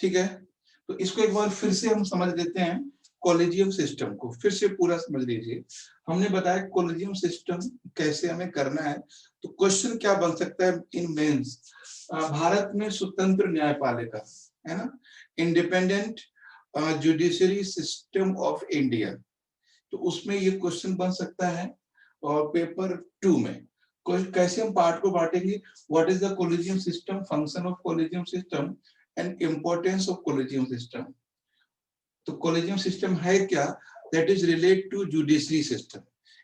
ठीक है, तो इसको एक बार फिर से हम समझ लेते हैं, कॉलेजियम सिस्टम को फिर से पूरा समझ लीजिए। हमने बताया कॉलेजियम सिस्टम कैसे हमें करना है। तो क्वेश्चन क्या बन सकता है इन मेंस, भारत में स्वतंत्र न्यायपालिका है ना, independent judiciary system of India, तो उसमें ये क्वेश्चन बन सकता है। और पेपर 2 में कैसे हम पार्ट को बांटेंगे, what is the collegium system, function of collegium system and importance of collegium system. तो कॉलेजियम सिस्टम है क्या, that is relate to judiciary system,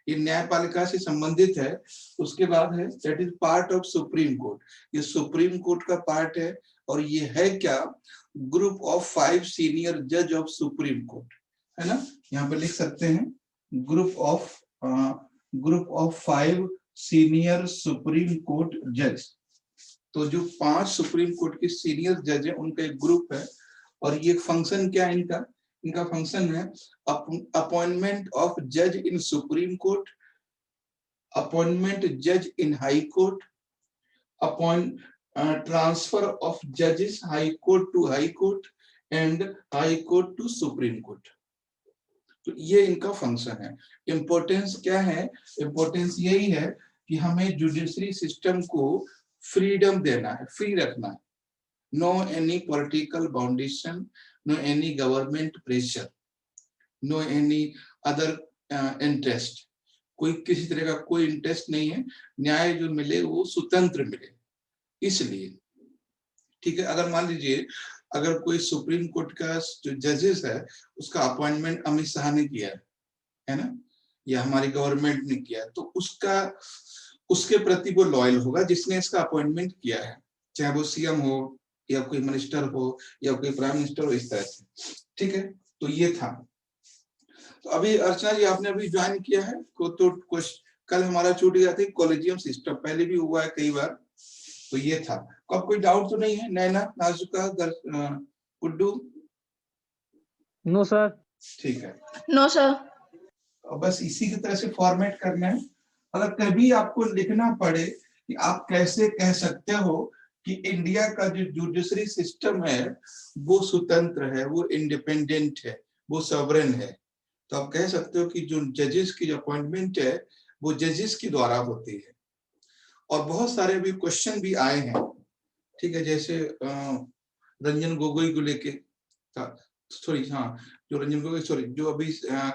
ये न्यायपालिका से संबंधित है। उसके बाद है that is part of supreme court, ये सुप्रीम कोर्ट का पार्ट है। और ये है क्या, ग्रुप ऑफ 5 सीनियर जज ऑफ सुप्रीम कोर्ट, है ना, यहाँ पे लिख सकते हैं group of 5 senior supreme court जज। तो जो 5 सुप्रीम कोर्ट के सीनियर जज है उनका एक ग्रुप है। और ये फंक्शन क्या है इनका, इनका फंक्शन है अपॉइंटमेंट ऑफ जज इन सुप्रीम कोर्ट, अपॉइंटमेंट जज इन high court, appoint transfer of जजेस high court to high court and high court to supreme court. तो ये इनका फंक्शन है। इंपॉर्टेंस क्या है, इंपॉर्टेंस यही है कि हमें जुडिशरी सिस्टम को फ्रीडम देना है, फ्री रखना है, no any political boundation, no any government pressure, no any other interest, कोई किसी तरह का कोई इंटरेस्ट नहीं है, न्याय जो मिले वो स्वतंत्र मिले, इसलिए। ठीक है, अगर मान लीजिए अगर कोई सुप्रीम कोर्ट का जो जजेस है उसका अपॉइंटमेंट अमित शाह ने किया है ना, या हमारी गवर्नमेंट ने किया, तो उसका उसके प्रति वो लॉयल होगा जिसने इसका अपॉइंटमेंट किया है, चाहे वो सीएम हो या कोई मिनिस्टर हो या कोई प्राइम मिनिस्टर हो, इस तरह से। ठीक है, तो ये था। तो अभी अर्चना जी आपने अभी ज्वाइन किया है को, तो कल हमारा छूट गया था कॉलेजियम सिस्टम, पहले भी हुआ है कई बार, तो ये था। अब कोई डाउट तो नहीं है, नैना, नाजुका, गुड्डू? No sir. ठीक है, नो सर। बस इसी की तरह से फॉर्मेट करना है। अगर कभी आपको लिखना पड़े कि आप कैसे कह सकते हो कि इंडिया का जो जुडिशरी सिस्टम है वो स्वतंत्र है, वो इंडिपेंडेंट है, वो सॉवरेन है, तो आप कह सकते हो कि जो जजेस की अपॉइंटमेंट है वो जजेस के द्वारा होती है। और बहुत सारे भी क्वेश्चन भी आए हैं, ठीक है, जैसे रंजन गोगोई को लेके, सॉरी हाँ, जो रंजन गोगोई, सॉरी, जो अभी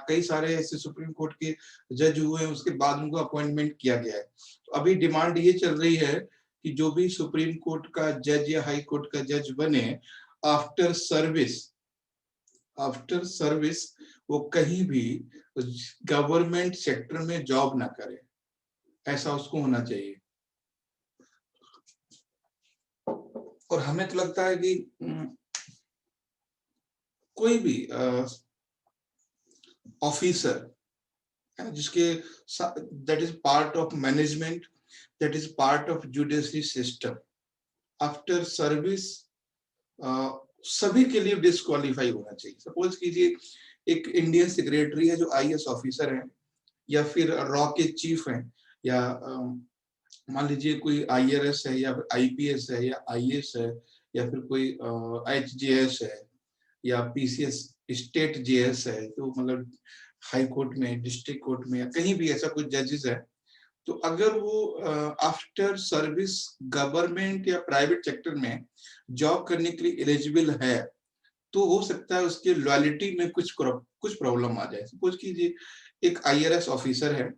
कई सारे ऐसे सुप्रीम कोर्ट के जज हुए हैं उसके बाद उनको अपॉइंटमेंट किया गया है। तो अभी डिमांड ये चल रही है कि जो भी सुप्रीम कोर्ट का जज या हाई कोर्ट का जज बने, आफ्टर सर्विस वो कहीं भी गवर्नमेंट सेक्टर में जॉब ना करे, ऐसा उसको होना चाहिए। और हमें तो लगता है कि कोई भी ऑफिसर जिसके that is part of management, that is part of judiciary system, after service सभी के लिए डिस्क्वालीफाई होना चाहिए। सपोज कीजिए एक इंडियन सेक्रेटरी है जो आईएएस ऑफिसर है, या फिर रॉ के चीफ हैं, या मान लीजिए कोई आईआरएस है या आईपीएस है या आईएएस है, या फिर कोई एचजेएस है या पीसीएस स्टेट जेएस है, तो मतलब हाई कोर्ट में, डिस्ट्रिक्ट कोर्ट में, या कहीं भी ऐसा कोई जजेस है, तो अगर वो आफ्टर सर्विस गवर्नमेंट या प्राइवेट सेक्टर में जॉब करने के लिए एलिजिबल है, तो हो सकता है उसकी लॉयलिटी में कुछ प्रॉब्लम आ जाए। सपोज कीजिए एक आईआरएस ऑफिसर है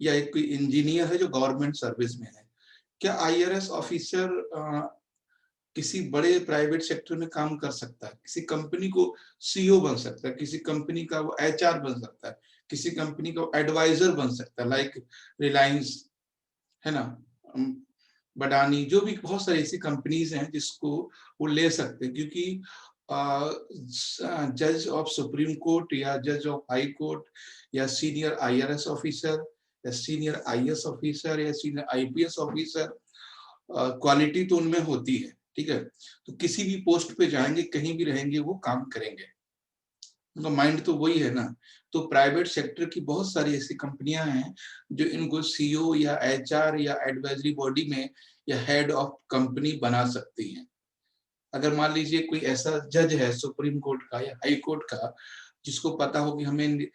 या एक कोई इंजीनियर है जो गवर्नमेंट सर्विस में है, क्या आईआरएस ऑफिसर किसी बड़े प्राइवेट सेक्टर में काम कर सकता है? किसी कंपनी को सीईओ बन सकता है, किसी कंपनी का वो एचआर बन सकता है, किसी कंपनी का एडवाइजर बन सकता है, लाइक रिलायंस है ना, बडानी, जो भी बहुत सारी ऐसी कंपनीज हैं जिसको वो ले सकते हैं, क्योंकि जज ऑफ सुप्रीम कोर्ट या जज ऑफ हाई कोर्ट या सीनियर आईआरएस ऑफिसर या सीनियर आईएएस ऑफिसर या सीनियर आईपीएस ऑफिसर, क्वालिटी तो उनमें होती है, ठीक है, तो किसी भी पोस्ट पे जाएंगे, कहीं भी रहेंगे, वो काम करेंगे, उनका माइंड तो वही है ना। तो प्राइवेट सेक्टर की बहुत सारी ऐसी कंपनियां हैं जो इनको सीईओ या एचआर या एडवाइजरी बॉडी में या हेड ऑफ कंपनी बना सकती हैं। अगर मान लीजिए कोई ऐसा जज है सुप्रीम कोर्ट का या हाई कोर्ट का, जिसको पता हो कि हमें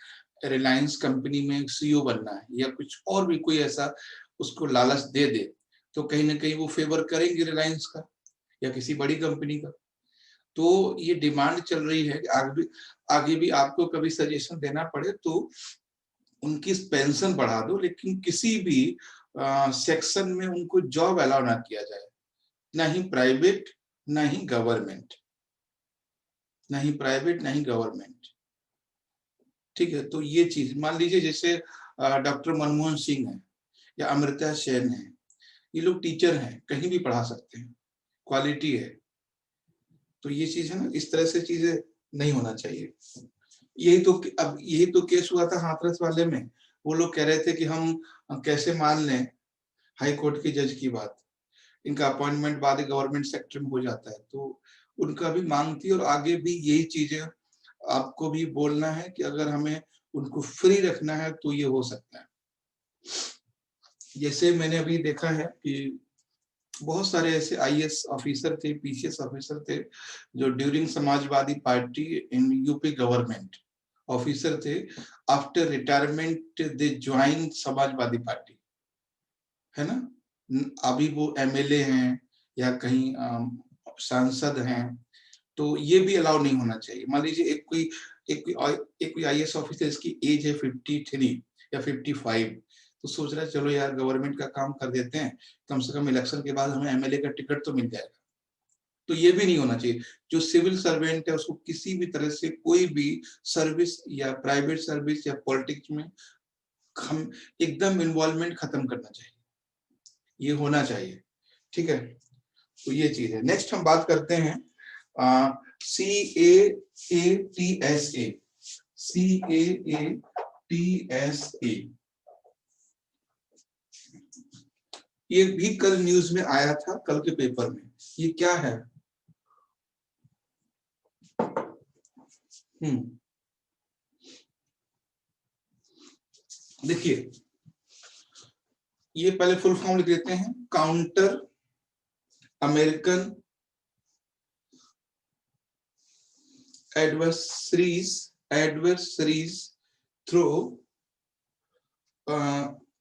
रिलायंस कंपनी में सीईओ बनना है या कुछ और भी कोई ऐसा उसको लालच दे दे, तो कहीं ना कहीं वो फेवर करेंगे रिलायंस का या किसी बड़ी कंपनी का। तो ये डिमांड चल रही है कि आगे भी आपको कभी सजेशन देना पड़े तो उनकी पेंशन बढ़ा दो, लेकिन किसी भी सेक्शन में उनको जॉब अलाउ ना किया जाए, ना ही प्राइवेट ना ही गवर्नमेंट, ना ही प्राइवेट ना ही गवर्नमेंट। ठीक है, तो ये चीज मान लीजिए जैसे डॉक्टर मनमोहन सिंह है या अमृता सेन है, ये लोग टीचर हैं, कहीं भी पढ़ा सकते हैं, क्वालिटी है। तो ये चीज है ना, इस तरह से चीजें नहीं होना चाहिए। यही तो केस हुआ था हाथरस वाले में। वो लोग कह रहे थे कि हम कैसे मान लें हाई कोर्ट के जज की बात, इनका अपॉइंटमेंट बाद गवर्नमेंट सेक्टर में हो जाता है। तो उनका भी मांग थी और आगे भी यही चीजें आपको भी बोलना है कि अगर हमें उनको फ्री रखना है तो ये हो सकता है। जैसे मैंने अभी देखा है कि बहुत सारे ऐसे आईएएस ऑफिसर थे, पीसीएस ऑफिसर थे, जो during Samajwadi party in UP government officer थे, after retirement they join Samajwadi party, है ना। अभी वो एमएलए हैं या कहीं सांसद हैं। तो ये भी अलाउ नहीं होना चाहिए। मान लीजिए एक कोई आईएएस ऑफिसर, इसकी एज है 53 या 55, तो सोच रहा है चलो यार गवर्नमेंट का काम कर देते हैं, कम से कम इलेक्शन के बाद हमें एमएलए का टिकट तो मिल जाएगा। तो ये भी नहीं होना चाहिए। जो सिविल सर्वेंट है उसको किसी भी तरह से कोई भी सर्विस या प्राइवेट सर्विस या पॉलिटिक्स में हम एकदम इन्वॉल्वमेंट खत्म करना चाहिए, ये होना चाहिए। ठीक है, तो ये चीज है। नेक्स्ट हम बात करते हैं CAATSA। CAATSA ये भी कल न्यूज में आया था, कल के पेपर में। ये क्या है? देखिए, ये पहले फुल फॉर्म लिख देते हैं। Counter American adversaries through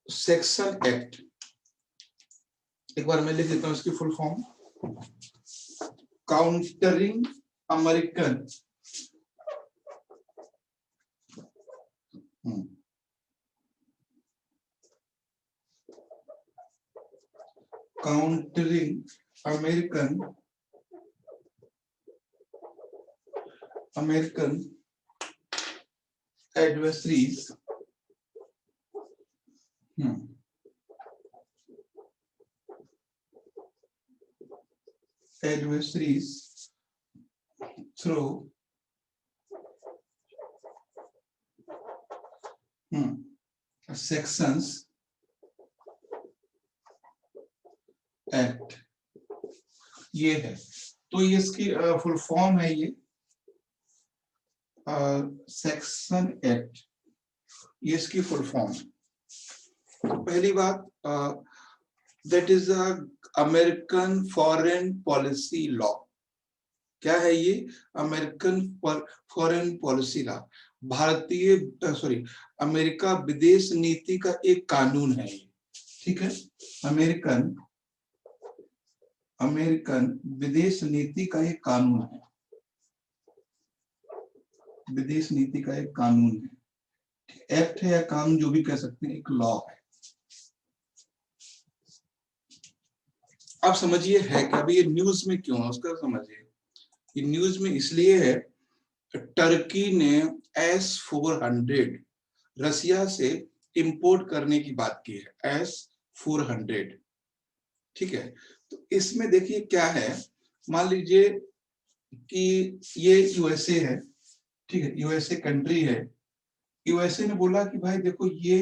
section act. एक बार मैं लिख देता हूं इसकी full form. Countering American countering American adversaries through sections act. ये है, तो ये इसकी फुल फॉर्म है। ये सेक्शन एक्ट, ये इसकी फुल फॉर्म। तो पहली बात, that is American foreign policy law. क्या है ये? अमेरिकन फॉरेन पॉलिसी लॉ, भारतीय अमेरिका विदेश नीति का एक कानून है ये। ठीक है, अमेरिकन विदेश नीति का एक कानून है, विदेश नीति का एक कानून है। एक्ट है या कानून जो भी कह सकते हैं, एक लॉ है। आप समझिए है क्या? अभी ये न्यूज में क्यों है उसका समझिए। ये न्यूज में इसलिए है, टर्की ने S-400 रसिया से इंपोर्ट करने की बात की है। S-400, ठीक है। तो इसमें देखिए क्या है, मान लीजिए कि ये यूएसए है, ठीक है, यूएसए कंट्री है। यूएसए ने बोला कि भाई देखो ये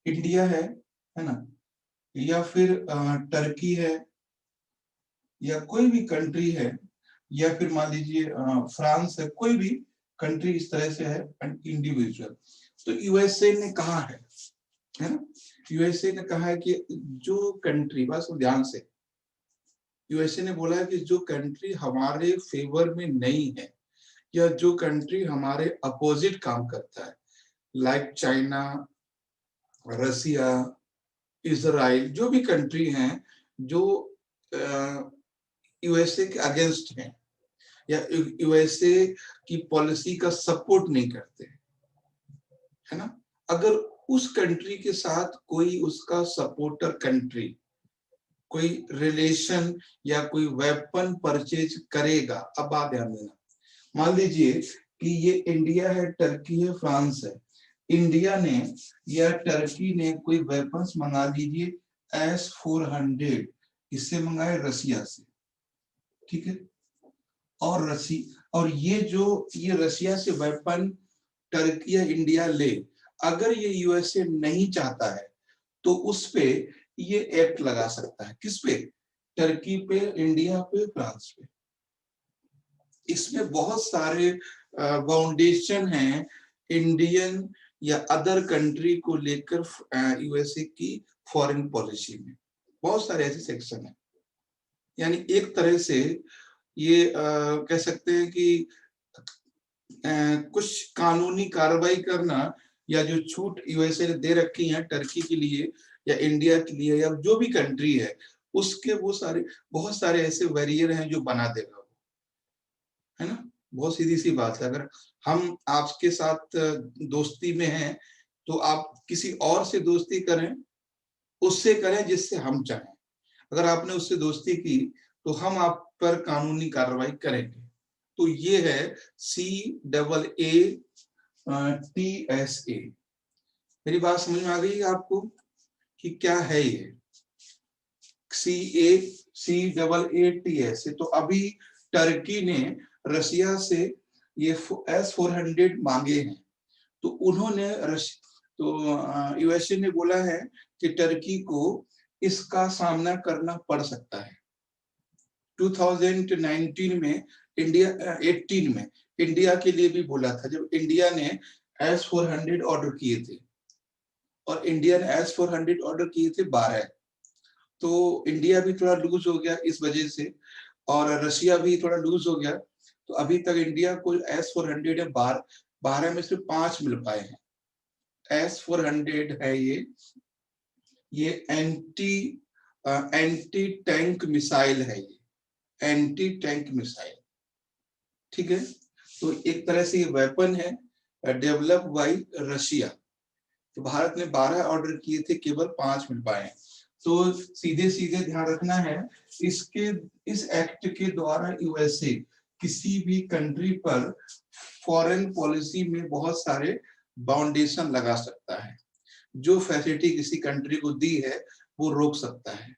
इंडिया है ना, या फिर टर्की है, या कोई भी कंट्री है, या फिर मान लीजिए फ्रांस है, कोई भी कंट्री इस तरह से है इंडिविजुअल। तो यूएसए ने कहा है ना, यूएसए ने कहा है कि जो कंट्री, बस ध्यान से, यूएसए ने बोला है कि जो कंट्री हमारे फेवर में नहीं है या जो कंट्री हमारे अपोजिट काम करता है, लाइक चाइना, रसिया, इजराइल, जो भी कंट्री हैं जो यूएसए के अगेंस्ट हैं या यूएसए की पॉलिसी का सपोर्ट नहीं करते, है ना, अगर उस कंट्री के साथ कोई उसका सपोर्टर कंट्री कोई रिलेशन या कोई वेपन परचेज करेगा, अब बात ध्यान देना, मान लीजिए कि ये इंडिया है, टर्की है, फ्रांस है, इंडिया ने या टर्की ने कोई वेपन्स मंगा लीजिए S-400, इससे मंगाए रसिया से, ठीक है, और ये रसिया से वेपन टर्की या इंडिया ले, अगर ये यूएसए नहीं चाहता है तो उस पे ये एक्ट लगा सकता है, किस पे, टर्की पे, इंडिया पे, फ्रांस पे। इसमें बहुत सारे फाउंडेशन हैं इंडियन या अदर कंट्री को लेकर यूएसए की फॉरेन पॉलिसी में, बहुत सारे ऐसे सेक्शन हैं। यानी एक तरह से ये कह सकते हैं कि कुछ कानूनी कार्रवाई करना या जो छूट यूएसए ने दे रखी है टर्की के लिए या इंडिया के लिए या जो भी कंट्री है, उसके वो सारे बहुत सारे ऐसे बैरियर हैं जो बना देगा, है ना। बहुत सीधी सी बात है, अगर हम आपके साथ दोस्ती में हैं तो आप किसी और से दोस्ती करें, उससे करें जिससे हम चाहें, अगर आपने उससे दोस्ती की तो हम आप पर कानूनी कार्रवाई करेंगे। तो ये है CAATSA। मेरी बात समझ में आ गई आपको कि क्या है ये CAATSA? तो अभी टर्की ने रसिया से ये S-400 मांगे हैं, तो उन्होंने यूएसए ने बोला है कि टर्की को इसका सामना करना पड़ सकता है। 2019 में 18 में इंडिया के लिए भी बोला था, जब इंडिया ने S-400 ऑर्डर किए थे, और इंडिया ने S-400 ऑर्डर किए थे 12, तो इंडिया भी थोड़ा लूज हो गया इस वजह से, और रशिया भी थोड़ा लूज हो गया, तो अभी तक इंडिया को S-400 है 12 में सिर्फ 5 मिल पाए हैं। S-400 है ये एंटी टैंक मिसाइल है, ये एंटी टैंक मिसाइल, ठीक है। तो एक तरह से ये वेपन है डेवलप बाय रशिया। तो भारत ने 12 ऑर्डर किए थे, केवल 5 मिल पाए। तो सीधे सीधे ध्यान रखना है, इस एक्ट के द्वारा यूएसए किसी भी कंट्री पर फॉरेन पॉलिसी में बहुत सारे बाउंडेशन लगा सकता है, जो फैसिलिटी किसी कंट्री को दी है वो रोक सकता है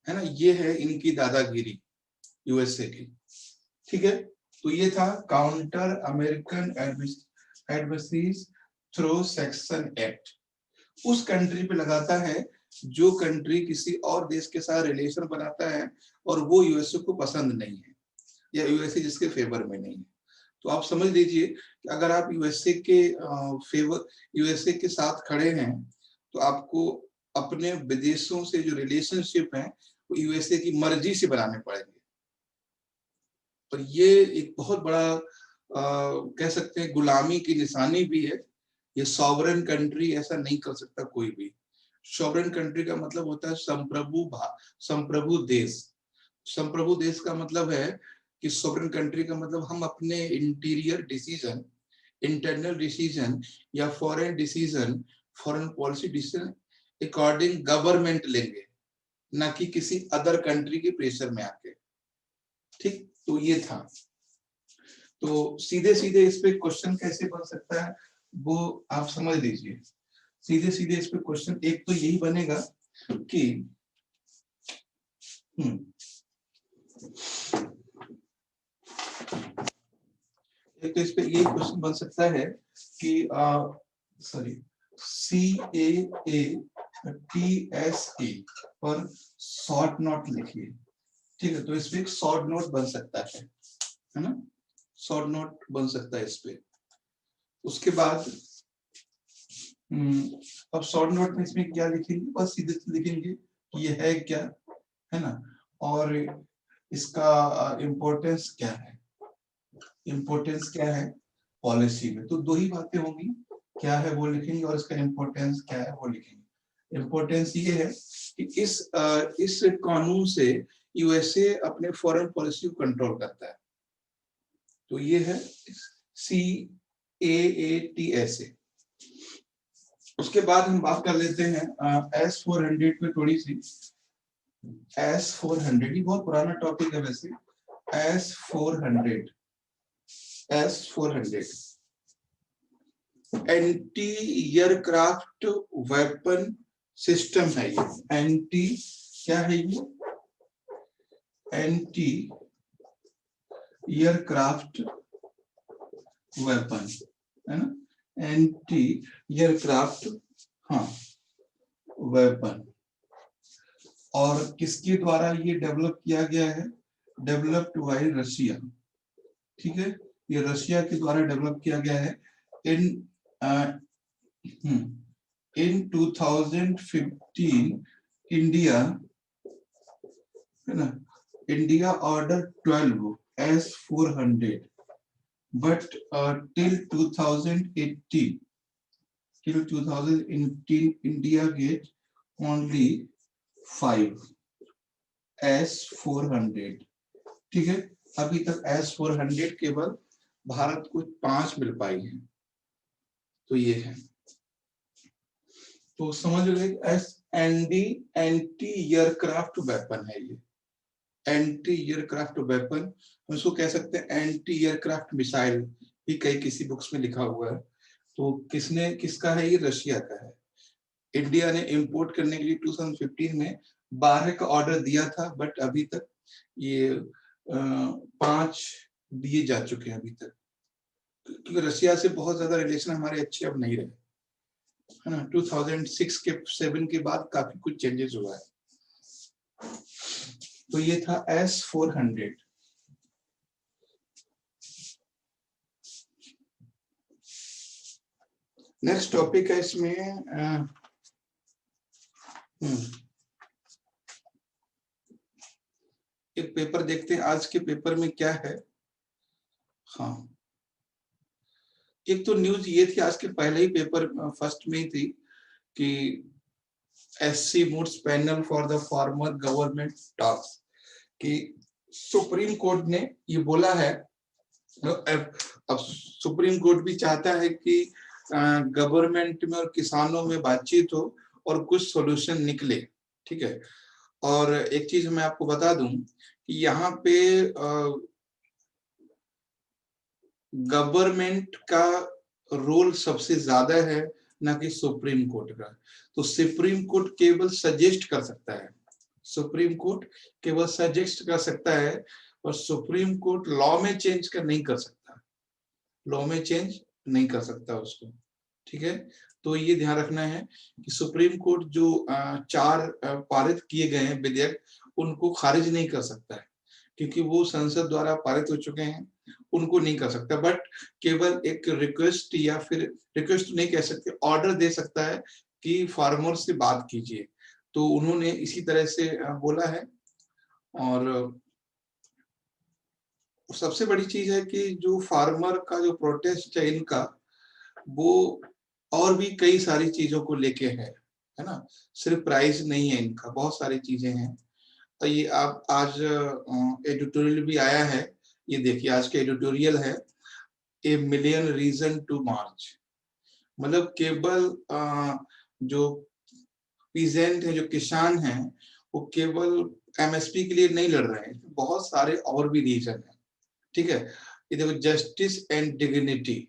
ना। ये है इनकी दादागिरी यूएसए की, ठीक है। तो ये था counter American adversaries through section act. उस कंट्री पे लगाता है जो कंट्री किसी और देश के साथ रिलेशन बनाता है और वो यूएसए को पसंद नहीं है या यूएसए जिसके फेवर में नहीं है। तो आप समझ लीजिए कि अगर आप यूएसए के साथ खड़े हैं तो आपको अपने विदेशों से जो रिलेशनशिप है वो यूएसए की मर्जी से बनाने पड़ेंगे। और ये एक बहुत बड़ा कह सकते हैं गुलामी की निशानी भी है। ये सॉवरेन कंट्री ऐसा नहीं कर सकता कोई भी। सॉवरेन कंट्री का मतलब होता है संप्रभु देश। संप्रभु देश का मतलब है कि सॉवरेन कंट्री का मतलब हम अपने इंटीरियर डिसीजन, इंटरनल डिसीजन या foreign decision, foreign policy decision according government लेंगे, ना कि किसी अदर कंट्री के प्रेशर में आके, ठीक। तो ये था। तो सीधे सीधे इस पे क्वेश्चन कैसे बन सकता है वो आप समझ लीजिए। सीधे सीधे इस पे क्वेश्चन एक तो यही बनेगा कि एक तो इस पे यही क्वेश्चन बन सकता है कि CAATSA पर शॉर्ट नोट लिखिए, ठीक है। तो इस पे एक शॉर्ट नोट बन सकता है ना, शॉर्ट नोट बन सकता है इस पे। उसके बाद अब शॉर्ट नोट में इसमें क्या लिखेंगे, बस सीधे लिखेंगे ये है क्या, है ना। और इसका इम्पोर्टेंस क्या है, इम्पोर्टेंस क्या है पॉलिसी में। तो दो ही बातें होंगी, क्या है वो लिखेंगे और इसका इम्पोर्टेंस क्या है वो लिखेंगे। इम्पोर्टेंस ये है कि इस कानून से यूएसए अपने फॉरेन पॉलिसी को कंट्रोल करता है। तो ये है CAATSA। उसके बाद हम बात कर लेते हैं S-400 पे थोड़ी सी। S-400 ये बहुत पुराना टॉपिक है वैसे। S-400 anti aircraft weapon system है ये। एंटी क्या है ये, एंटी एयरक्राफ्ट वेपन है ना, एंटी एयरक्राफ्ट हाँ वेपन। और किसके द्वारा ये डेवलप किया गया है, डेवलप्ड बाय रशिया। ठीक है, ये रशिया के द्वारा डेवलप किया गया है। इन 2015 इंडिया है ना, India order 12 S-400 but till 2018 India get only 5 S-400। ठीक है, अभी तक S-400 केवल भारत को 5 मिल पाई है। तो ये है, तो समझ गए एंटी एयरक्राफ्ट वेपन है ये। एंटी एयरक्राफ्ट वेपन हम इसको कह सकते हैं एंटी एयरक्राफ्ट मिसाइल भी कई किसी बुक्स में लिखा हुआ है। तो किसका है ये, रशिया का है। इंडिया ने इंपोर्ट करने के लिए 2015 में 12 का ऑर्डर दिया था, बट अभी तक ये 5 दिए जा चुके हैं अभी तक, क्योंकि रशिया से बहुत ज्यादा रिलेशन हमारे अच्छे अब नहीं रहे है ना। 2006 के 7 के बाद काफी कुछ चेंजेस हुआ है। तो ये था S-400। नेक्स्ट टॉपिक है इसमें एक पेपर देखते हैं आज के पेपर में क्या है। हाँ, एक तो न्यूज ये थी आज के पहले ही पेपर फर्स्ट में ही थी कि SC moods panel for the former government talks, कि सुप्रीम कोर्ट ने ये बोला है। अब सुप्रीम कोर्ट भी चाहता है कि गवर्नमेंट में और किसानों में बातचीत हो और कुछ सॉल्यूशन निकले। ठीक है, और एक चीज मैं आपको बता दूं कि यहाँ पे गवर्नमेंट का रोल सबसे ज्यादा है, ना कि सुप्रीम कोर्ट का। तो सुप्रीम कोर्ट केवल सजेस्ट कर सकता है, सुप्रीम कोर्ट केवल सजेस्ट कर सकता है, और सुप्रीम कोर्ट लॉ में चेंज कर नहीं कर सकता, लॉ में चेंज नहीं कर सकता उसको। ठीक है, तो ये ध्यान रखना है कि सुप्रीम कोर्ट जो 4 पारित किए गए हैं विधेयक, उनको खारिज नहीं कर सकता है, क्योंकि वो संसद द्वारा पारित हो चुके हैं, उनको नहीं कर सकता। बट केवल एक रिक्वेस्ट, या फिर रिक्वेस्ट नहीं कह सकते, ऑर्डर दे सकता है कि फार्मर से बात कीजिए। तो उन्होंने इसी तरह से बोला है। और सबसे बड़ी चीज है कि जो फार्मर का जो प्रोटेस्ट है इनका, वो और भी कई सारी चीजों को लेके है ना, सिर्फ प्राइस नहीं है इनका, बहुत सारी चीजें हैं। तो ये आप आज एडिटोरियल भी आया है, ये देखिए आज का एडिटोरियल है, ए मिलियन रीजन टू मार्च। मतलब केवल जो पीजेंट है, जो किसान हैं, वो केवल MSP के लिए नहीं लड़ रहे हैं, बहुत सारे और भी रीजन है। ठीक है, ये देखो, जस्टिस एंड डिग्निटी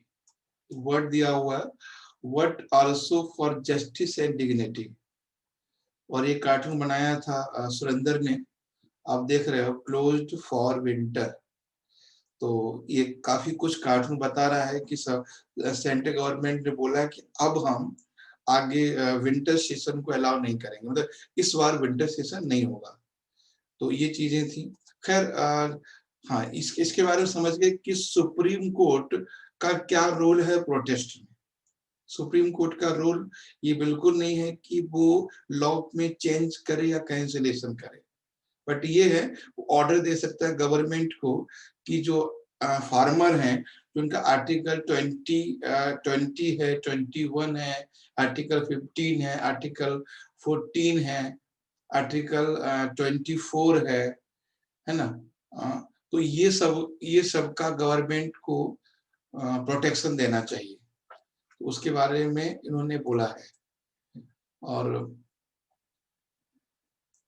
वर्ड दिया हुआ है, what also for justice and dignity. और ये कार्टून बनाया था सुरेंद्र ने, आप देख रहे हो, क्लोज्ड फॉर विंटर। तो ये काफी कुछ कार्टून बता रहा है कि सेंट्रल गवर्नमेंट ने बोला कि अब हम आगे विंटर सेशन को अलाउ नहीं करेंगे, मतलब इस बार विंटर सेशन नहीं होगा। तो ये चीजें थी। खैर हाँ, इसके बारे में समझ गए कि सुप्रीम कोर्ट का क्या रोल है प्रोटेस्ट में। सुप्रीम कोर्ट का रोल ये बिल्कुल नहीं है कि वो लॉ में चेंज करे या कैंसिलेशन करे। बट ये है ऑर्डर दे सकता है गवर्नमेंट को कि जो फार्मर हैं, जो उनका आर्टिकल 20 है, 21 है, आर्टिकल 15 है, आर्टिकल 14 है, आर्टिकल 24 है ना। तो ये सब का गवर्नमेंट को प्रोटेक्शन देना चाहिए, तो उसके बारे में इन्होंने बोला है। और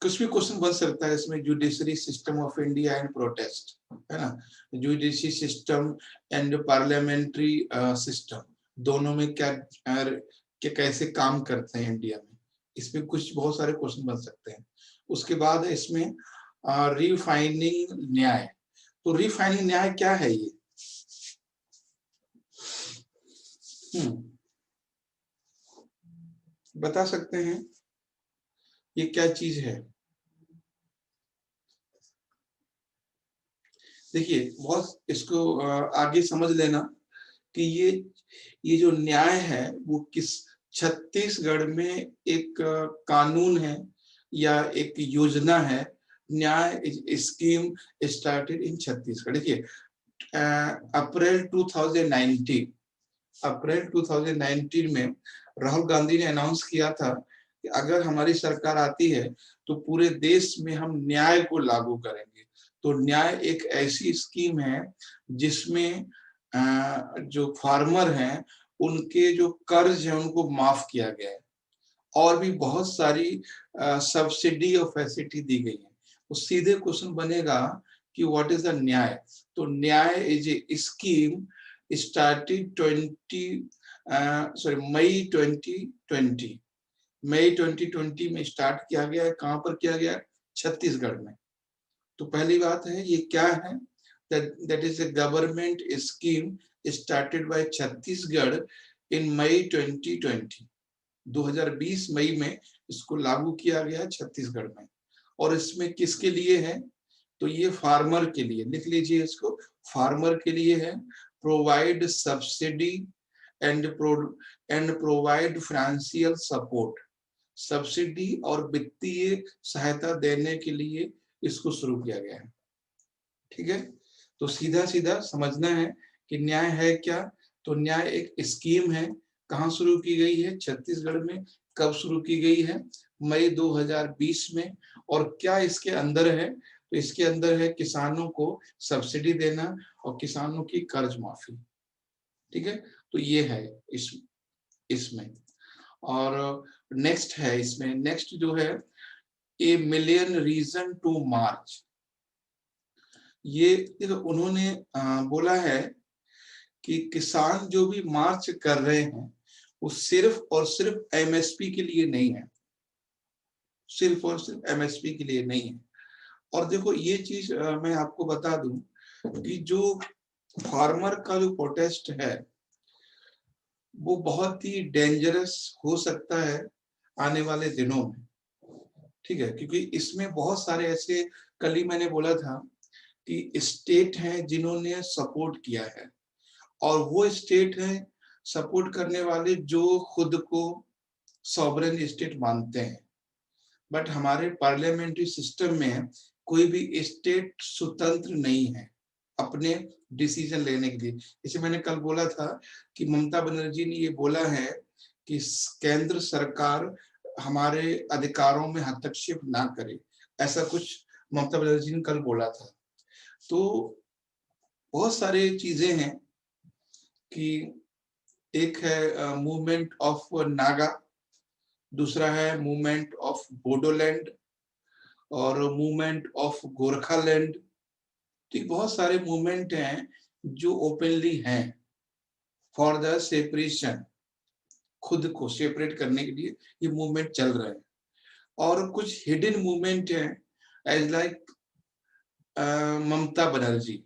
कुछ भी क्वेश्चन बन सकता है इसमें, judiciary system of India and protest, है ना। Judiciary system and parliamentary system, दोनों में क्या कैसे काम करते हैं इंडिया में, इसमें कुछ बहुत सारे क्वेश्चन बन सकते हैं। उसके बाद है इसमें रिफाइनिंग न्याय। तो रिफाइनिंग न्याय क्या है ये? बता सकते हैं ये क्या चीज है? देखिए, बहुत इसको आगे समझ लेना कि ये जो न्याय है वो किस छत्तीसगढ़ में एक कानून है या एक योजना है। न्याय स्कीम स्टार्टेड इन छत्तीसगढ़। देखिए, अप्रैल 2019 में राहुल गांधी ने अनाउंस किया था कि अगर हमारी सरकार आती है तो पूरे देश में हम न्याय को लागू करेंगे। तो न्याय एक ऐसी स्कीम है जिसमें जो फार्मर हैं उनके जो कर्ज है उनको माफ किया गया है, और भी बहुत सारी सब्सिडी और फैसिलिटी दी गई है। तो सीधे क्वेश्चन बनेगा कि व्हाट इज द न्याय। तो न्याय इज ए स्कीम स्टार्टेड मई 2020 में स्टार्ट किया गया है। कहां पर किया गया? छत्तीसगढ़ में। तो पहली बात है ये क्या है? that is a government scheme started by Chhattisgarh in मई 2020। 2020 मई में इसको लागू किया गया छत्तीसगढ़ में। और इसमें किसके लिए है? तो ये फार्मर के लिए, लिख लीजिए इसको, फार्मर के लिए है। Provide subsidy and provide financial support, subsidy और वित्तीय सहायता देने के लिए इसको शुरू किया गया है। ठीक है, तो सीधा सीधा समझना है कि न्याय है क्या। तो न्याय एक स्कीम है। कहाँ शुरू की गई है? छत्तीसगढ़ में। कब शुरू की गई है? मई 2020 में। और क्या इसके अंदर है? तो इसके अंदर है किसानों को सब्सिडी देना और किसानों की कर्ज माफी। ठीक है, तो ये है इसमें। और नेक्स्ट है इसमें, नेक्स्ट जो है ए मिलियन रीजन टू मार्च। ये उन्होंने बोला है कि किसान जो भी मार्च कर रहे हैं वो सिर्फ और सिर्फ एमएसपी के लिए नहीं है, सिर्फ और सिर्फ एमएसपी के लिए नहीं है। और देखो ये चीज मैं आपको बता दूं कि जो फार्मर का जो प्रोटेस्ट है वो बहुत ही डेंजरस हो सकता है आने वाले दिनों में। ठीक है, क्योंकि इसमें बहुत सारे ऐसे, कल ही मैंने बोला था कि स्टेट हैं जिन्होंने सपोर्ट किया है, और वो स्टेट हैं सपोर्ट करने वाले जो खुद को सॉवरेन स्टेट मानते हैं। बट हमारे पार्लियामेंट्री सिस्टम में कोई भी स्टेट स्वतंत्र नहीं है अपने डिसीजन लेने के लिए। जैसे मैंने कल बोला था कि ममता बनर्जी ने ये बोला है कि केंद्र सरकार हमारे अधिकारों में हस्तक्षेप ना करे, ऐसा कुछ ममता बनर्जी ने कल बोला था। तो बहुत सारे चीजें हैं कि एक है मूवमेंट ऑफ नागा, दूसरा है मूवमेंट ऑफ बोडोलैंड और मूवमेंट ऑफ गोरखालैंड। ठीक, बहुत सारे मूवमेंट हैं जो ओपनली हैं फॉर द सेपरेशन, खुद को सेपरेट करने के लिए ये मूवमेंट चल रहे हैं। और कुछ हिडन मूवमेंट हैं एज लाइक ममता बनर्जी।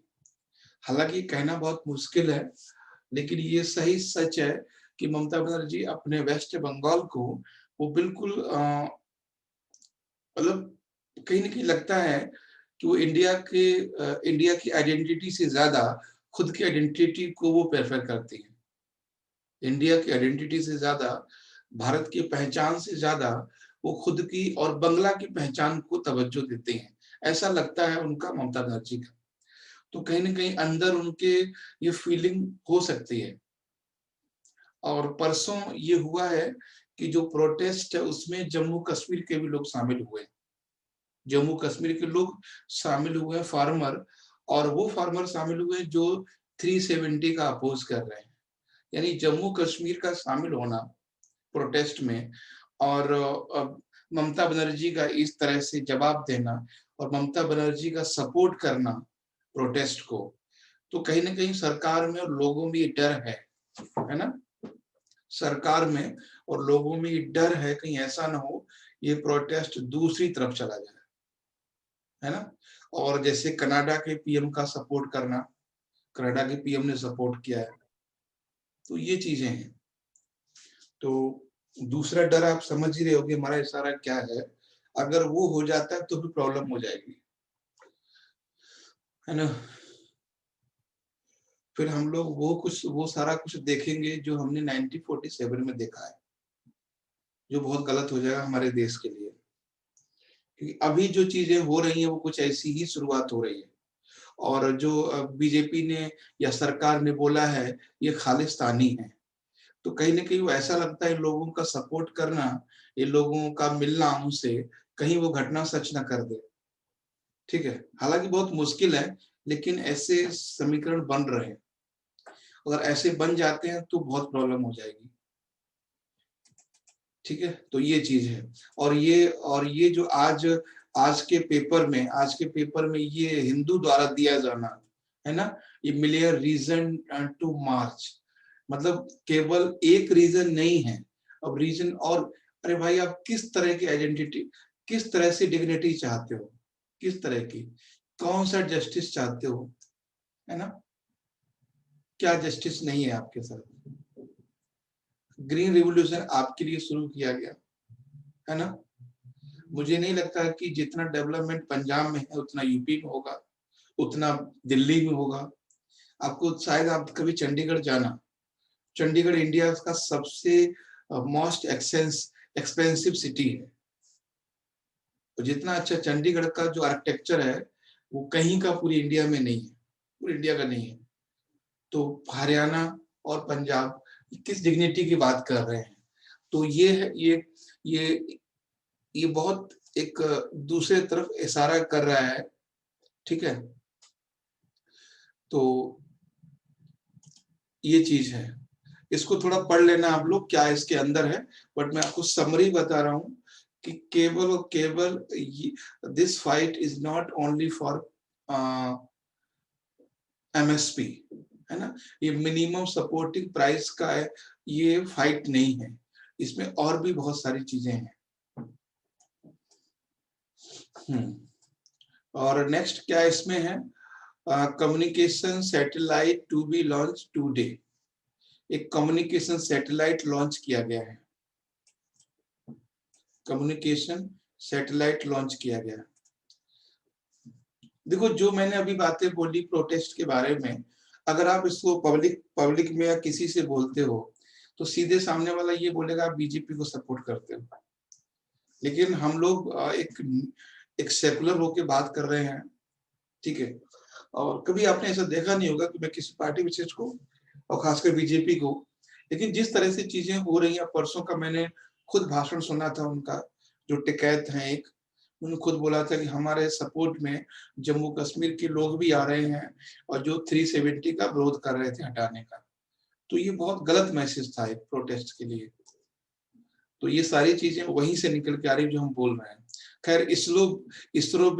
हालांकि कहना बहुत मुश्किल है, लेकिन ये सही सच है कि ममता बनर्जी अपने वेस्ट बंगाल को वो बिल्कुल मतलब कहीं ना कहीं लगता है कि वो इंडिया की आइडेंटिटी से ज्यादा खुद की आइडेंटिटी को वो प्रेफर करती है। इंडिया की आइडेंटिटी से ज्यादा, भारत की पहचान से ज्यादा वो खुद की और बंगला की पहचान को तवज्जो देते हैं। ऐसा लगता है उनका ममता बनर्जी का। तो कहीं ना कहीं अंदर उनके ये फीलिंग हो सकती है। और परसों ये हुआ है कि जो प्रोटेस्ट है उसमें जम्मू कश्मीर के भी लोग शामिल हुए, जम्मू कश्मीर के लोग शामिल हुए हैं, फार्मर, और वो फार्मर शामिल हुए जो 370 का अपोज कर रहे हैं। यानी जम्मू कश्मीर का शामिल होना प्रोटेस्ट में, और ममता बनर्जी का इस तरह से जवाब देना और ममता बनर्जी का सपोर्ट करना प्रोटेस्ट को, तो कहीं ना कहीं सरकार में और लोगों में ये डर है ना, सरकार में और लोगों में ये डर है कहीं ऐसा ना हो ये प्रोटेस्ट दूसरी तरफ चला जाए, है ना। और जैसे कनाडा के पीएम का सपोर्ट करना, कनाडा के पीएम ने सपोर्ट किया है, तो ये चीजें हैं। तो दूसरा डर आप समझ ही रहे होगे हमारा इशारा क्या है, अगर वो हो जाता है तो भी प्रॉब्लम हो जाएगी, है ना। फिर हम लोग वो सारा कुछ देखेंगे जो हमने 1947 में देखा है, जो बहुत गलत हो जाएगा हमारे देश के लिए, क्योंकि अभी जो चीजें हो रही हैं वो कुछ ऐसी ही शुरुआत हो रही है। और जो बीजेपी ने या सरकार ने बोला है ये खालिस्तानी है, तो कहीं ना कहीं वो ऐसा लगता है इन लोगों का सपोर्ट करना, इन लोगों का मिलना उनसे, कहीं वो घटना सच ना कर दे। ठीक है, हालांकि बहुत मुश्किल है, लेकिन ऐसे समीकरण बन रहे हैं, अगर ऐसे बन जाते हैं तो बहुत प्रॉब्लम हो जाएगी। ठीक है, तो ये चीज है। और ये जो आज के पेपर में ये हिंदू द्वारा दिया जाना, है ना, ये मिले रीजन टू मार्च, मतलब केवल एक रीजन नहीं है, अब रीजन और, अरे भाई आप किस तरह की आइडेंटिटी, किस तरह से डिग्निटी चाहते हो, किस तरह की, कौन सा जस्टिस चाहते हो, है ना, क्या जस्टिस नहीं है आपके साथ। ग्रीन रिवॉल्यूशन आपके लिए शुरू किया गया, है ना। मुझे नहीं लगता कि जितना डेवलपमेंट पंजाब में है उतना यूपी में होगा, उतना दिल्ली में होगा। आपको शायद आप कभी चंडीगढ़ जाना, चंडीगढ़ इंडिया का सबसे मोस्ट एक्सपेंसिव सिटी है। तो जितना अच्छा चंडीगढ़ का जो आर्किटेक्चर है वो कहीं का पूरी इंडिया में नहीं है, पूरी इंडिया का नहीं है। तो हरियाणा और पंजाब किस डिग्निटी की बात कर रहे हैं। तो ये है, ये ये बहुत एक दूसरे तरफ इशारा कर रहा है। ठीक है, तो ये चीज है, इसको थोड़ा पढ़ लेना आप लोग क्या इसके अंदर है, बट मैं आपको समरी बता रहा हूं कि केवल और केवल this fight is not only for MSP, है ना, ये मिनिमम सपोर्टिंग प्राइस का है, ये फाइट नहीं है, इसमें और भी बहुत सारी चीजें हैं। और नेक्स्ट क्या इसमें है, communication satellite to be launch today, एक कम्युनिकेशन सैटेलाइट लॉन्च किया गया है, कम्युनिकेशन सैटेलाइट लॉन्च किया गया। देखो जो मैंने अभी बातें बोली प्रोटेस्ट के बारे में, अगर आप इसको पब्लिक पब्लिक में या किसी से बोलते हो तो सीधे सामने वाला ये बोलेगा आप बीजेपी को सपोर्ट करते हो, लेकिन हम लोग एक सेकुलर होके बात कर रहे हैं। ठीक है, और कभी आपने ऐसा देखा नहीं होगा कि मैं किसी पार्टी विशेष को और खासकर बीजेपी को, लेकिन जिस तरह से चीजें हो रही हैं, परसों का मैंने खुद भाषण सुना था उनका, जो टिकैत हैं एक, उन्होंने खुद बोला था कि हमारे सपोर्ट में जम्मू कश्मीर के लोग भी आ रहे हैं और जो 370 का विरोध कर रहे थे हटाने का। तो ये बहुत गलत मैसेज था एक प्रोटेस्ट के लिए। तो ये सारी चीजें वहीं से निकल के आ रही जो हम बोल रहे हैं। खैर इसरो इसरो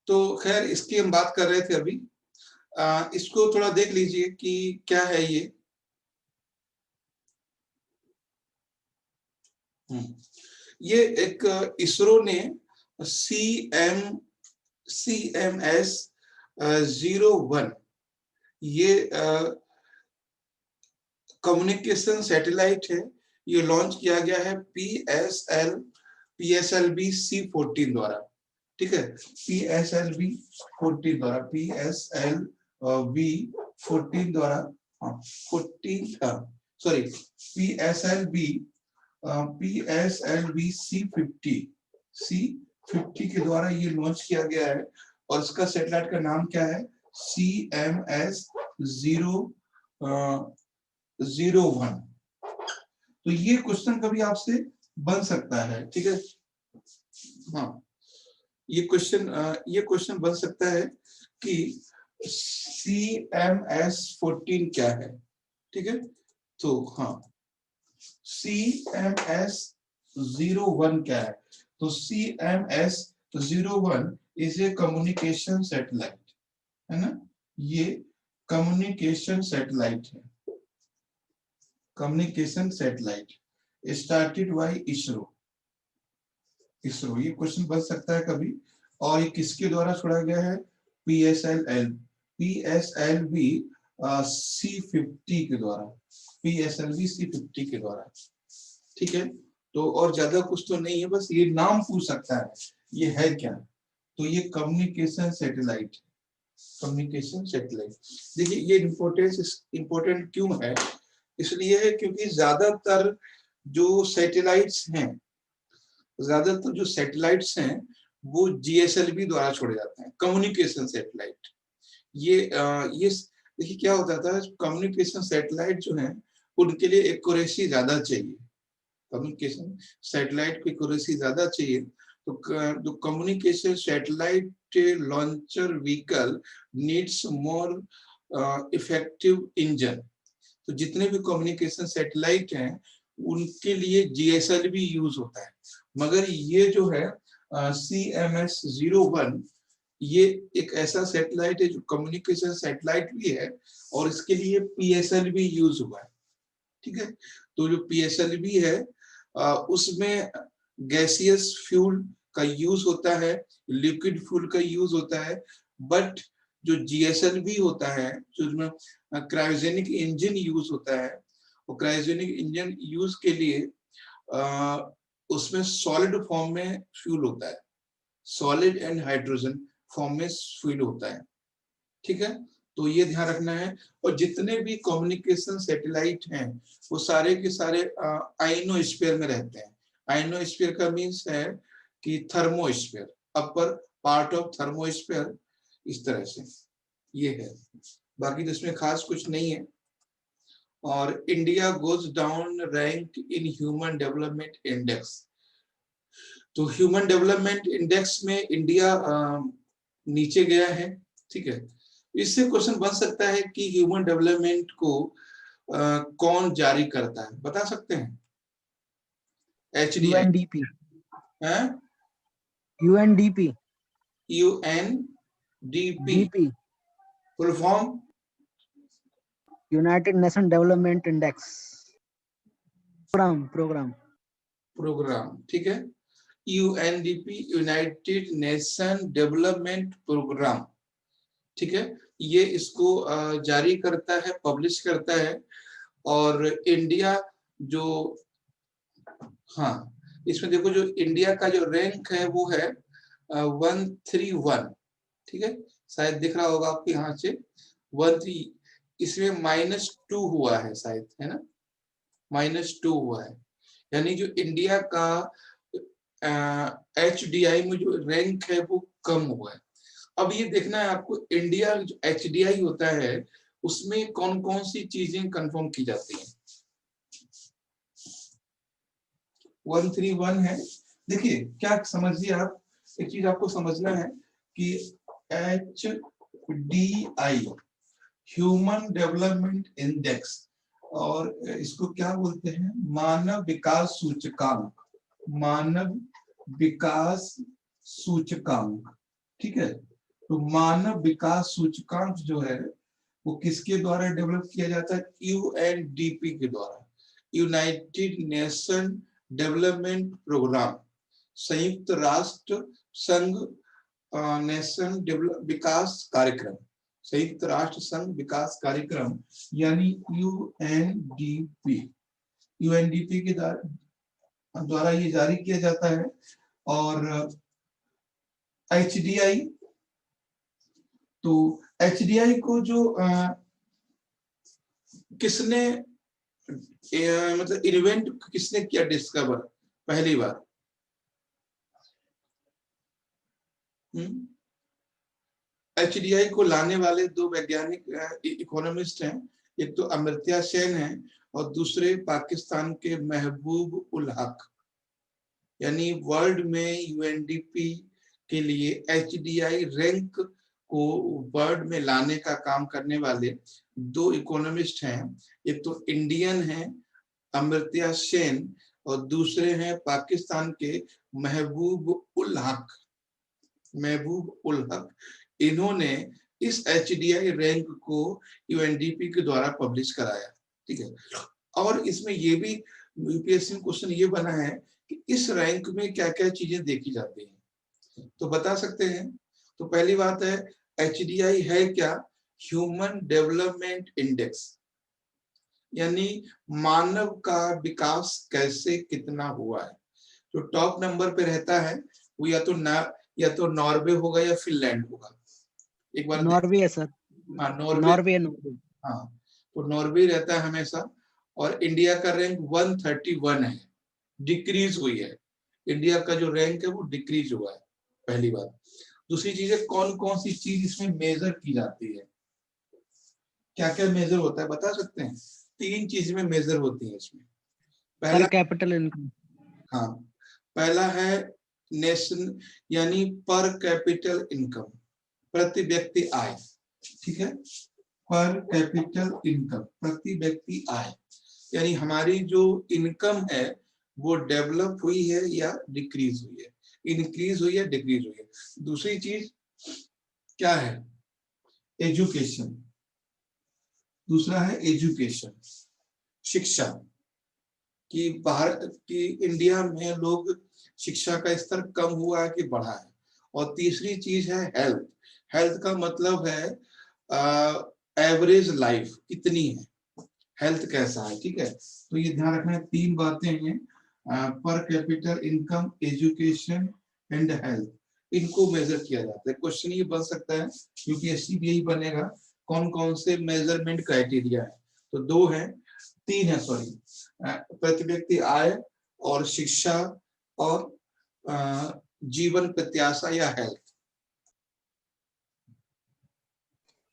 तो खैर इसकी हम बात कर रहे थे अभी। इसको थोड़ा देख लीजिए कि क्या है ये। ये एक इसरो ने CMS-01 ये कम्युनिकेशन सैटेलाइट है। ये लॉन्च किया गया है PSLV C14 द्वारा। ठीक है, PSLV 14 द्वारा, PSLV 14 द्वारा, 14 सॉरी PSLV C50 के द्वारा ये लॉन्च किया गया है। और इसका सैटेलाइट का नाम क्या है? CMS-01। तो ये क्वेश्चन कभी आपसे बन सकता है, ठीक है। हाँ, ये क्वेश्चन बन सकता है कि CMS-14 क्या है, ठीक है। तो हाँ, CMS-01 क्या है? तो CMS-01 is a communication satellite, है ना। ये कम्युनिकेशन सैटेलाइट है, communication satellite started by ISRO. ये क्वेश्चन बन सकता है कभी। और ये किसके द्वारा छोड़ा गया है? PSLV C50 के द्वारा, PSLV C50 के द्वारा, ठीक है। तो और ज्यादा कुछ तो नहीं है, बस ये नाम पूछ सकता है ये है क्या। तो ये कम्युनिकेशन सैटेलाइट, कम्युनिकेशन सैटेलाइट। देखिए ये इम्पोर्टेंट क्यों है? इसलिए है क्योंकि ज्यादातर जो सैटेलाइट्स हैं वो GSLV द्वारा छोड़े जाते हैं, कम्युनिकेशन सैटेलाइट। ये देखिए क्या होता था, कम्युनिकेशन सैटेलाइट जो है उनके लिए एक्यूरेसी ज्यादा चाहिए, कम्युनिकेशन सैटेलाइट को एक्यूरेसी ज्यादा चाहिए। तो जो communication satellite launcher vehicle needs more effective engine. तो जितने भी कम्युनिकेशन सैटेलाइट हैं उनके लिए GSLV यूज होता है, मगर ये जो है CMS-01 ये एक ऐसा सैटेलाइट है जो कम्युनिकेशन सैटेलाइट भी है और इसके लिए PSLV यूज हुआ है, ठीक है। तो जो PSLV है उसमें गैसियस फ्यूल का यूज होता है, लिक्विड फ्यूल का यूज होता है। बट जो GSLV होता है, जो क्रायोजेनिक इंजन यूज होता है, और क्रायोजेनिक इंजन यूज के लिए उसमें सॉलिड फॉर्म में फ्यूल होता है, सॉलिड एंड हाइड्रोजन फॉर्म में फ्यूल होता है, ठीक है। तो ये ध्यान रखना है। और जितने भी कम्युनिकेशन सैटेलाइट हैं वो सारे के सारे आइनोस्फीयर में रहते हैं। आइनोस्फीयर का मीन्स है कि thermosphere, upper part of thermosphere, इस तरह से ये है। बाकी तो इसमें खास कुछ नहीं है। और India goes down rank in human development index. तो ह्यूमन डेवलपमेंट इंडेक्स में इंडिया नीचे गया है, ठीक है। इससे क्वेश्चन बन सकता है कि ह्यूमन डेवलपमेंट को कौन जारी करता है, बता सकते हैं? HDI UNDP है, UNDP UNDP DP full form United Nations Development Index Programme, ठीक है। UNDP United Nation Development Programme, ठीक है। ये इसको जारी करता है, पब्लिश करता है। और इंडिया जो, हाँ, इसमें देखो जो इंडिया का जो रैंक है वो है 131, ठीक है। शायद दिख रहा होगा आपको यहाँ से 13, इसमें -2 हुआ है शायद, है ना, -2 हुआ है। यानी जो इंडिया का HDI में जो रैंक है वो कम हुआ है। अब ये देखना है आपको, इंडिया जो HDI होता है उसमें कौन कौन सी चीजें कंफर्म की जाती हैं। 131 है। देखिए क्या समझिए आप, एक चीज आपको समझना है कि HDI ह्यूमन डेवलपमेंट इंडेक्स, और इसको क्या बोलते हैं, मानव विकास सूचकांक, मानव विकास सूचकांक, ठीक है। तो मानव विकास सूचकांक जो है वो किसके द्वारा डेवलप किया जाता है? यूएनडीपी के द्वारा, यूनाइटेड नेशन डेवलपमेंट प्रोग्राम, संयुक्त राष्ट्र संघ नेशन विकास कार्यक्रम, संयुक्त राष्ट्र संघ विकास कार्यक्रम यानी यूएनडीपी, यूएनडीपी के द्वारा ये जारी किया जाता है। और एचडीआई, तो एचडीआई को जो किसने मतलब इन्वेंट किसने किया, डिस्कवर पहली बार? एचडीआई को लाने वाले दो वैज्ञानिक इकोनॉमिस्ट हैं, एक तो अमर्त्य सेन है और दूसरे पाकिस्तान के महबूब उल हक। यानी वर्ल्ड में यूएनडीपी के लिए एचडीआई रैंक को वर्ल्ड में लाने का काम करने वाले दो इकोनॉमिस्ट हैं, एक तो इंडियन है अमर्त्य सेन और दूसरे हैं पाकिस्तान के महबूब उल हक। महबूब उल हक, इन्होंने इस एचडीआई रैंक को यूएनडीपी के द्वारा पब्लिश कराया, ठीक है। और इसमें ये भी यूपीएससी में क्वेश्चन ये बना है कि इस रैंक में क्या क्या चीजें देखी जाती हैं, तो बता सकते हैं। तो पहली बात है एचडीआई है क्या? ह्यूमन डेवलपमेंट इंडेक्स, यानी मानव का विकास कैसे कितना हुआ है। जो टॉप नंबर पे रहता है वो या तो नॉर्वे होगा या फिनलैंड होगा। एक बार नॉर्वे है सर, हाँ नॉर्वे। हाँ, तो नॉर्वे रहता है हमेशा। और इंडिया का रैंक 131 है, डिक्रीज हुई है। इंडिया का जो रैंक है वो डिक्रीज हुआ है, पहली बात। दूसरी चीज है कौन कौन सी चीज इसमें मेजर की जाती है, क्या क्या मेजर होता है बता सकते हैं? 3 चीज में मेजर होती है इसमें। पर कैपिटल इनकम, हाँ, पहला है नेशन यानी पर कैपिटल इनकम, प्रति व्यक्ति आय, ठीक है। पर कैपिटल इनकम, प्रति व्यक्ति आय, यानी हमारी जो इनकम है वो डेवलप हुई है या डिक्रीज हुई है, इंक्रीज हुई है डिक्रीज हुई है। दूसरी चीज क्या है? एजुकेशन। दूसरा है एजुकेशन, शिक्षा, कि भारत की इंडिया में लोग शिक्षा का स्तर कम हुआ है कि बढ़ा है। और तीसरी चीज है हेल्थ। हेल्थ का मतलब है एवरेज लाइफ कितनी है, हेल्थ कैसा है, ठीक है। तो ये ध्यान रखना है, 3 बातें हैं, पर capital income, education and health, इनको मेजर किया जाता है। क्वेश्चन ये बन सकता है, यूपीएससी भी यही बनेगा, कौन कौन से मेजरमेंट क्राइटेरिया है। तो 2 है, 3 है सॉरी, प्रति व्यक्ति आय और शिक्षा और जीवन प्रत्याशा या हेल्थ।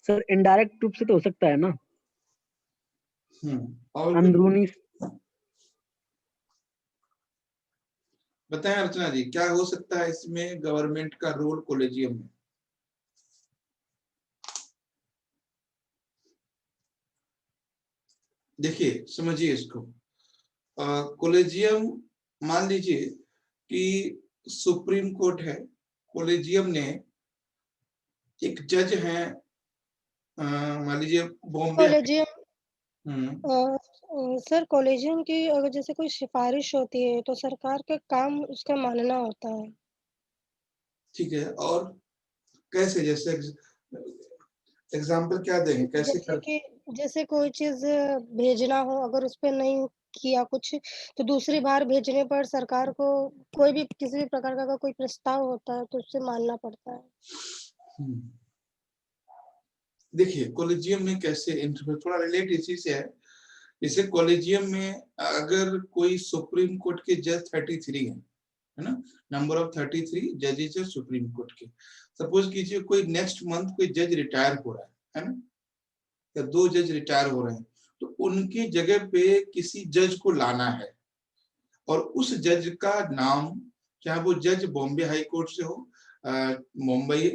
सर इनडायरेक्ट रूप से तो हो सकता है ना, और अंदरूनी। बताएं अर्चना जी, क्या हो सकता है इसमें गवर्नमेंट का रोल कॉलेजियम में? देखिए समझिए इसको, कॉलेजियम, मान लीजिए कि सुप्रीम कोर्ट है, कॉलेजियम ने एक जज है, मान लीजिए बॉम्बे। कॉलेजियम सर, कॉलेजियम की अगर जैसे कोई सिफारिश होती है तो सरकार का काम उसका मानना होता है। ठीक है, और कैसे, जैसे एग्जाम्पल क्या देंगे, कैसे जैसे कि जैसे कोई चीज भेजना हो, अगर उस पे नहीं किया कुछ तो दूसरी बार भेजने पर सरकार को कोई भी किसी भी प्रकार का अगर कोई प्रस्ताव होता है तो उससे मानना पड़ता है। देखिए कॉलेजियम में कैसे थोड़ा रिलेट इसी से है। जैसे कॉलेजियम में अगर कोई सुप्रीम कोर्ट के जज 33 है ना, नंबर ऑफ 33 जजेस है सुप्रीम कोर्ट के। सपोज कीजिए कोई नेक्स्ट मंथ कोई जज रिटायर हो रहा है ना, या 2 जज रिटायर हो रहे हैं, तो उनकी जगह पे किसी जज को लाना है, और उस जज का नाम, चाहे वो जज बॉम्बे हाई कोर्ट से हो, मुंबई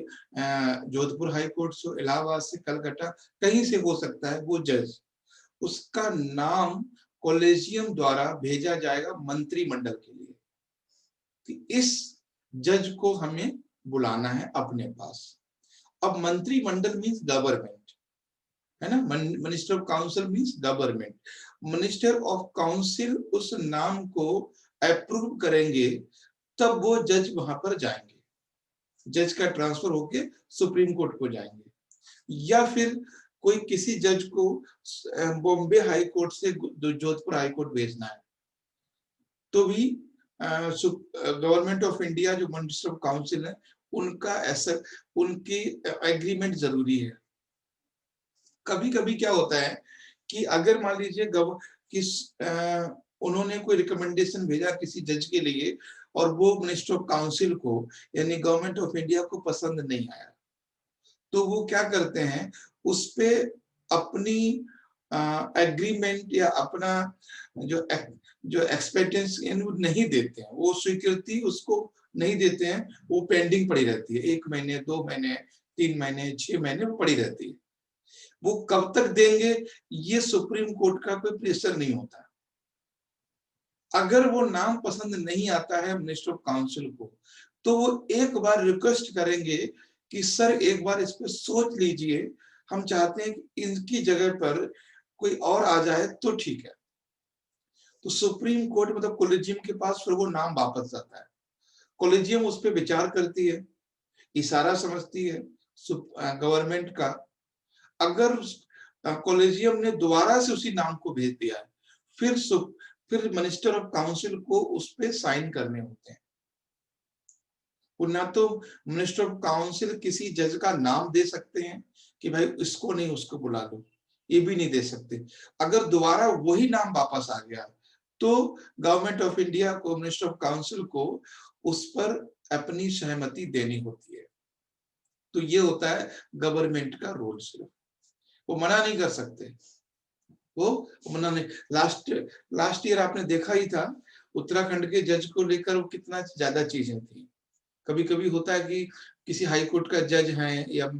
जोधपुर हाई कोर्ट से हो, इलाहाबाद से, कलकत्ता, कहीं से हो सकता है वो जज, उसका नाम कॉलेजियम द्वारा भेजा जाएगा मंत्रिमंडल के लिए कि इस जज को हमें बुलाना है अपने पास। अब मंत्रिमंडल मीन्स गवर्नमेंट, है ना, minister of council means government. Minister of council उस नाम को अप्रूव करेंगे, तब वो जज वहां पर जाएंगे, जज का ट्रांसफर होके सुप्रीम कोर्ट को जाएंगे। या फिर कोई किसी जज को बॉम्बे हाई कोर्ट से जोधपुर हाई कोर्ट भेजना है, तो भी गवर्नमेंट ऑफ इंडिया जो मिनिस्टर ऑफ काउंसिल है उनका ऐसा उनकी एग्रीमेंट जरूरी है। कभी कभी क्या होता है कि अगर मान लीजिए उन्होंने कोई रिकमेंडेशन भेजा किसी जज के लिए और वो मिनिस्टर ऑफ काउंसिल को यानी गवर्नमेंट ऑफ इंडिया को पसंद नहीं आया, तो वो क्या करते हैं, उस पे अपनी एग्रीमेंट या अपना जो एक्सपेक्टेंस नहीं देते हैं, वो स्वीकृति उसको नहीं देते हैं, वो पेंडिंग पड़ी रहती है, 1 महीने 2 महीने 3 महीने 6 महीने पड़ी रहती है। वो कब तक देंगे ये सुप्रीम कोर्ट का कोई प्रेशर नहीं होता। अगर वो नाम पसंद नहीं आता है मिनिस्टर ऑफ काउंसिल को, तो वो एक बार रिक्वेस्ट करेंगे कि सर एक बार इस पर सोच लीजिए, हम चाहते हैं कि इनकी जगह पर कोई और आ जाए तो ठीक है। तो सुप्रीम कोर्ट मतलब कोलेजियम के पास फिर वो नाम वापस जाता है, कोलेजियम उस पर विचार करती है, इशारा समझती है गवर्नमेंट का। अगर कोलेजियम ने दोबारा से उसी नाम को भेज दिया है, फिर मिनिस्टर ऑफ काउंसिल को उस पे साइन करने होते हैं। ना तो मिनिस्टर ऑफ काउंसिल किसी जज का नाम दे सकते हैं कि भाई इसको नहीं उसको बुला दो, ये भी नहीं दे सकते। अगर दोबारा वही नाम वापस आ गया तो गवर्नमेंट ऑफ इंडिया को मिनिस्टर ऑफ काउंसिल को उस पर अपनी सहमति देनी होती है। तो ये होता है गवर्नमेंट का रोल। सिर्फ वो मना नहीं कर सकते, वो मना नहीं। लास्ट ईयर आपने देखा ही था, उत्तराखंड के जज को लेकर वो कितना ज्यादा चीजें थी। कभी कभी होता है कि किसी हाई कोर्ट का जज है या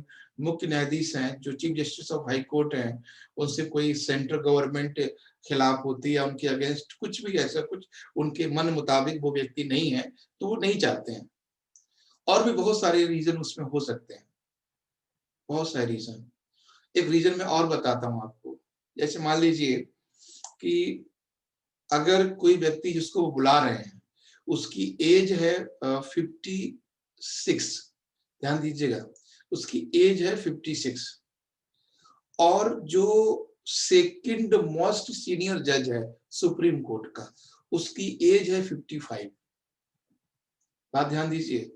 मुख्य न्यायाधीश हैं, जो chief justice of high court हैं, उनसे कोई सेंट्रल गवर्नमेंट खिलाफ होती है या उनके अगेंस्ट कुछ भी ऐसा कुछ उनके मन मुताबिक वो व्यक्ति नहीं है, तो वो नहीं चाहते हैं। और भी बहुत सारे रीजन उसमें हो सकते हैं, बहुत सारे रीजन। एक रीजन मैं और बताता हूँ आपको। जैसे मान लीजिए कि अगर कोई व्यक्ति जिसको वो बुला रहे हैं उसकी एज है 56, ध्यान दीजिएगा, उसकी एज है 56, और जो सेकंड मोस्ट सीनियर जज है सुप्रीम कोर्ट का, उसकी एज है 55। बात ध्यान दीजिए,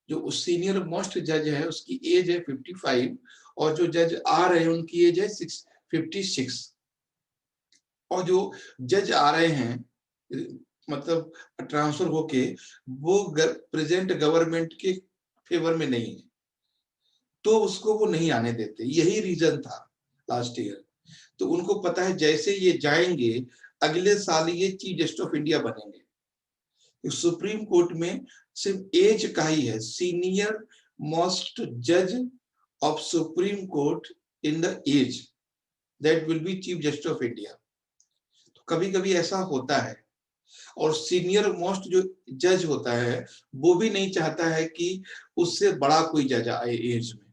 जो सीनियर मोस्ट जज है उसकी एज है 55 और जो जज आ रहे हैं उनकी एज है 56। और जो जज आ रहे हैं मतलब ट्रांसफर होके, वो प्रेजेंट गवर्नमेंट के फेवर में नहीं है, तो उसको वो नहीं आने देते। यही रीजन था लास्ट ईयर। तो उनको पता है जैसे ये जाएंगे अगले साल ये चीफ जस्टिस ऑफ इंडिया बनेंगे। सुप्रीम कोर्ट में सिर्फ एज का ही है, सीनियर मोस्ट जज of supreme court in the age that will be chief justice of India. तो कभी कभी ऐसा होता है, और सीनियर मोस्ट जो जज होता है वो भी नहीं चाहता है कि उससे बड़ा कोई जज आए एज में,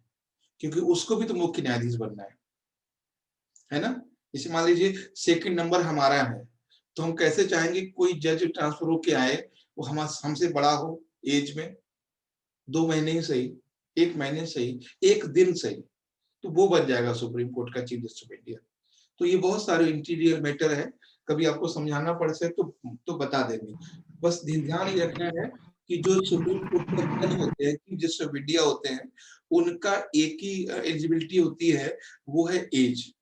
क्योंकि उसको भी तो मुख्य न्यायाधीश बनना है ना। जैसे मान लीजिए सेकंड नंबर हमारा है, तो हम कैसे चाहेंगे कोई जज ट्रांसफर होके आए वो हमसे बड़ा हो एज में, 2 महीने ही सही, 1 महीने सही, 1 दिन सही, तो वो बन जाएगा सुप्रीम कोर्ट का चीफ जस्टिस ऑफ इंडिया। तो ये बहुत सारे इंटीरियर मैटर है, कभी आपको समझाना पड़ सके तो बता देंगे। बस ध्यान ही रखना है कि जो सुप्रीम कोर्ट के जज होते हैं, चीफ जस्टिस ऑफ इंडिया होते हैं, उनका एक ही एलिजिबिलिटी होती है, वो है एज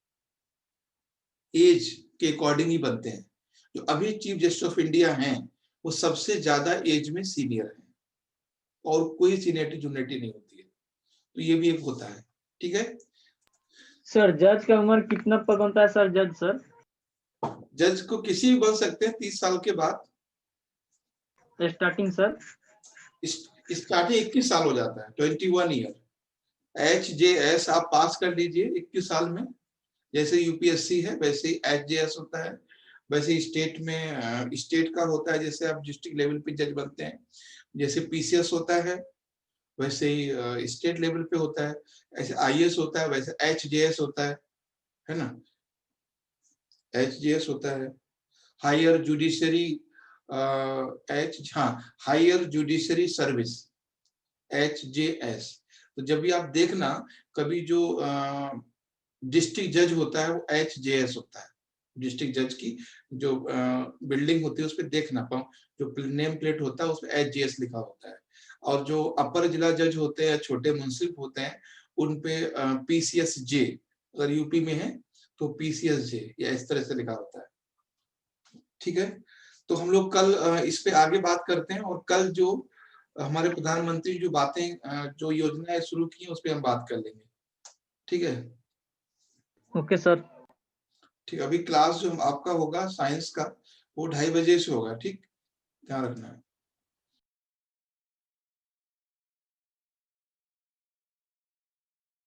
के अकॉर्डिंग ही बनते हैं। जो अभी चीफ जस्टिस ऑफ इंडिया हैं वो सबसे ज्यादा एज में सीनियर है, और कोई सीनियरिटी जूनियरिटी नहीं होती है। तो ये भी एक होता है, ठीक है। सर जज का उम्र कितना पर बनता है सर? जज जज को किसी भी बन सकते हैं 30 साल के बाद। Starting sir? स्टार्टिंग 21 साल हो जाता है, 21 ईयर। HJS आप पास कर लीजिए 21 साल में, जैसे यूपीएससी है वैसे ही HJS होता है, वैसे स्टेट में स्टेट का होता है, जैसे आप डिस्ट्रिक्ट लेवल पे जज बनते हैं, जैसे पीसीएस होता है वैसे ही स्टेट लेवल पे होता है, ऐसे आईएएस होता है, वैसे एचजेएस होता है ना, एचजेएस होता है, higher judiciary higher judiciary service, HJS. तो जब भी आप देखना कभी जो डिस्ट्रिक्ट जज होता है वो एचजेएस होता है, डिस्ट्रिक्ट जज की जो बिल्डिंग होती है उस पर देखना, जो नेम प्लेट होता है उसमें एचजेएस लिखा होता है, और जो अपर जिला जज होते हैं, छोटे मुंसिफ होते हैं, उन पे पीसीएस जे, अगर यूपी में है तो पीसीएस जे, या इस तरह से लिखा होता है। ठीक है, तो हम लोग कल इस पे आगे बात करते हैं, और कल जो हमारे प्रधानमंत्री जो बातें जो योजनाएं शुरू की हैं उस पे हम बात कर लेंगे। ठीक है, ओके सर। ठीक, अभी क्लास जो आपका होगा साइंस का वो 2:30 बजे से होगा, ठीक, ध्यान रखना है।